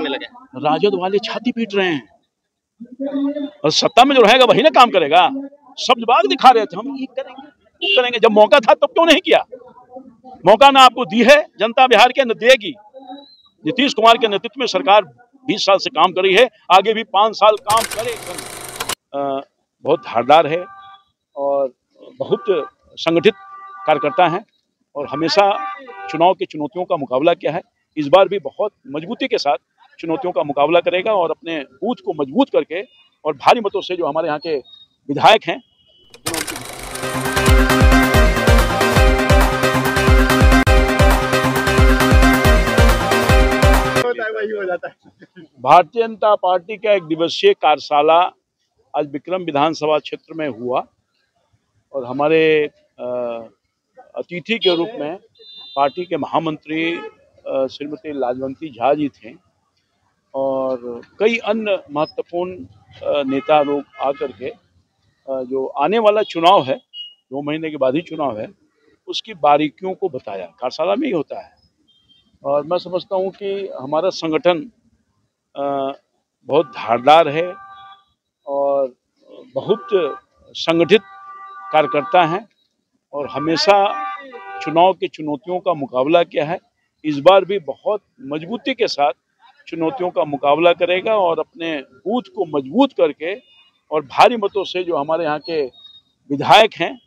करने लगे। राजद वाले छाती पीट रहे हैं और सत्ता में जो रहेगा वही ना काम करेगा। सब बाग दिखा रहे थे हम ये करेंगे वो करेंगे, जब मौका था तब क्यों नहीं किया? मौका ना आपको दी है जनता बिहार के, न देगी। नीतीश कुमार के नेतृत्व में सरकार 20 साल से काम कर रही है, आगे भी 5 साल काम करेगी। बहुत धारदार है और बहुत संगठित कार्यकर्ता हैं और हमेशा चुनाव की चुनौतियों का मुकाबला किया है। इस बार भी बहुत मजबूती के साथ चुनौतियों का मुकाबला करेगा और अपने बूथ को मजबूत करके और भारी मतों से जो हमारे यहाँ के विधायक हैं भारतीय जनता पार्टी का एक दिवसीय कार्यशाला आज विक्रम विधानसभा क्षेत्र में हुआ और हमारे अतिथि के रूप में पार्टी के महामंत्री श्रीमती लाजवंती झा जी थे और कई अन्य महत्वपूर्ण नेता लोग आकर के जो आने वाला चुनाव है, 2 महीने के बाद ही चुनाव है, उसकी बारीकियों को बताया। कार्यशाला में ही होता है और मैं समझता हूँ कि हमारा संगठन बहुत धारदार है और बहुत संगठित कार्यकर्ता हैं और हमेशा चुनाव की चुनौतियों का मुकाबला किया है। इस बार भी बहुत मजबूती के साथ चुनौतियों का मुकाबला करेगा और अपने बूथ को मजबूत करके और भारी मतों से जो हमारे यहाँ के विधायक हैं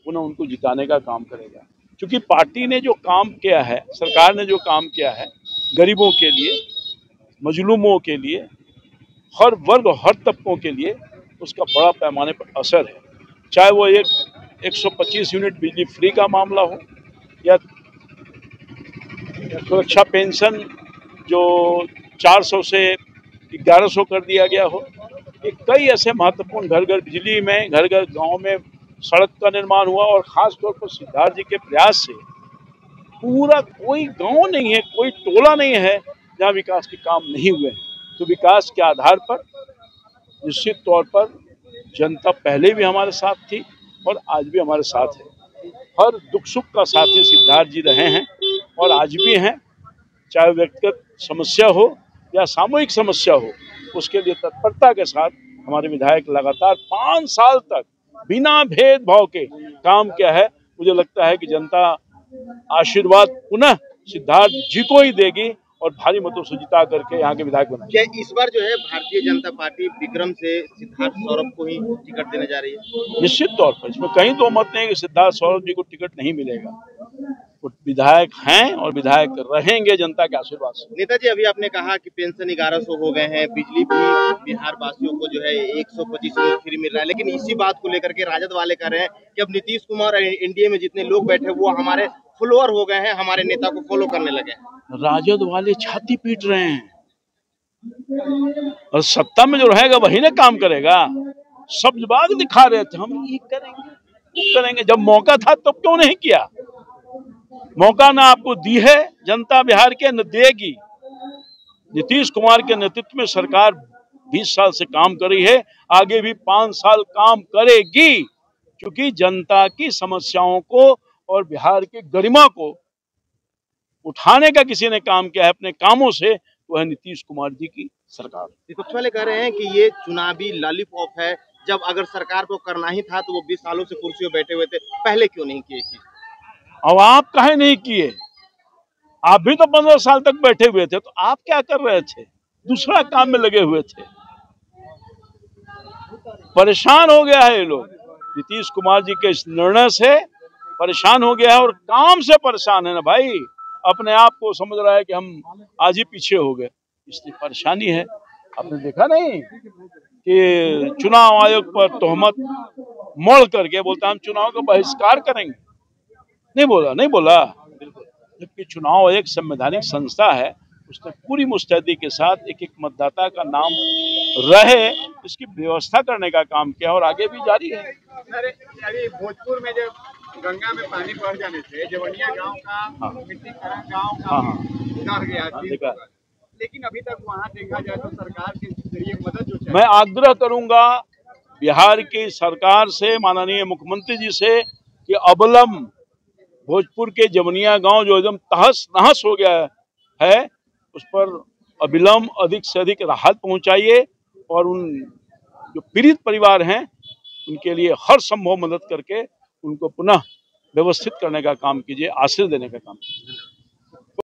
उनको जिताने का काम करेगा। क्योंकि पार्टी ने जो काम किया है, सरकार ने जो काम किया है गरीबों के लिए, मजलूमों के लिए, हर वर्ग हर तबकों के लिए, उसका बड़ा पैमाने पर असर है। चाहे वो 125 यूनिट बिजली फ्री का मामला हो या सुरक्षा पेंशन जो 400 से 1100 कर दिया गया हो, ये कई ऐसे महत्वपूर्ण घर घर बिजली में, घर घर गांव में सड़क का निर्माण हुआ और खास तौर पर सिद्धार्थ जी के प्रयास से पूरा कोई गांव नहीं है, कोई टोला नहीं है जहां विकास के काम नहीं हुए। तो विकास के आधार पर निश्चित तौर पर जनता पहले भी हमारे साथ थी और आज भी हमारे साथ है। हर दुख सुख का साथी सिद्धार्थ जी रहे हैं और आज भी हैं। चाहे व्यक्तिगत समस्या हो या सामूहिक समस्या हो, उसके लिए तत्परता के साथ हमारे विधायक लगातार 5 साल तक बिना भेदभाव के काम किया है। मुझे लगता है कि जनता आशीर्वाद पुनः सिद्धार्थ जी को ही देगी और भारी मतों से जिता करके यहाँ के विधायक बनाएंगे। क्या इस बार जो है भारतीय जनता पार्टी विक्रम से सिद्धार्थ सौरभ को ही टिकट देने जा रही है? निश्चित तौर पर इसमें कहीं दो मत नहीं कि सिद्धार्थ सौरभ जी को टिकट नहीं मिलेगा। वो विधायक हैं और विधायक रहेंगे जनता के आशीर्वाद से। नेताजी, अभी आपने कहा कि पेंशन 1100 हो गए हैं, बिजली भी बिहार वासियों को जो है 125 यूनिट फ्री मिल रहा है, लेकिन इसी बात को लेकर के राजद वाले कह रहे हैं कि अब नीतीश कुमार एनडीए में जितने लोग बैठे वो हमारे फॉलोअर हो गए हैं, हमारे नेता को फॉलो करने लगे। राजद वाले छाती पीट रहे हैं और सत्ता में जो रहेगा वही ना काम करेगा। सब बाग दिखा रहे थे हम ये करेंगे वो करेंगे, जब मौका था तब क्यों नहीं किया? मौका ना आपको दी है जनता बिहार के, न देगी। नीतीश कुमार के नेतृत्व में सरकार 20 साल से काम कर रही है, आगे भी 5 साल काम करेगी। क्योंकि जनता की समस्याओं को और बिहार की गरिमा को उठाने का किसी ने काम किया है अपने कामों से, तो है नीतीश कुमार जी की सरकार। विपक्ष वाले कह रहे हैं कि ये चुनावी लॉलीपॉप है, जब अगर सरकार को करना ही था तो वो 20 सालों से कुर्सियों बैठे हुए थे, पहले क्यों नहीं किए? अब आप काहे नहीं किए? आप भी तो 15 साल तक बैठे हुए थे, तो आप क्या कर रहे थे? दूसरा काम में लगे हुए थे। परेशान हो गया है ये लोग, नीतीश कुमार जी के इस निर्णय से परेशान हो गया है और काम से परेशान है ना भाई। अपने आप को समझ रहा है कि हम आज ही पीछे हो गए, इसलिए परेशानी है। आपने देखा नहीं कि चुनाव आयोग पर तोहमत मोड़ करके बोलता हम चुनाव का बहिष्कार करेंगे। नहीं बोला। जबकि चुनाव एक संवैधानिक संस्था है, उसने पूरी मुस्तैदी के साथ एक मतदाता का नाम रहे इसकी व्यवस्था करने का काम किया और आगे भी जारी है। अरे भोजपुर में जब गंगा में पानी बढ़ जाने से जवनिया गांव का, मिट्टी खरा गांव का डर गया, लेकिन अभी तक वहां देखा जाए तो सरकार के जरिए मदद जो मैं आग्रह करूंगा बिहार की सरकार से, माननीय मुख्यमंत्री जी से कि अबलम भोजपुर के जवनिया गांव जो एकदम तहस नहस हो गया है, उस पर अविलंब अधिक से अधिक राहत पहुंचाइए और उन जो पीड़ित परिवार हैं उनके लिए हर संभव मदद करके उनको पुनः व्यवस्थित करने का काम कीजिए, आश्रय देने का काम कीजिए।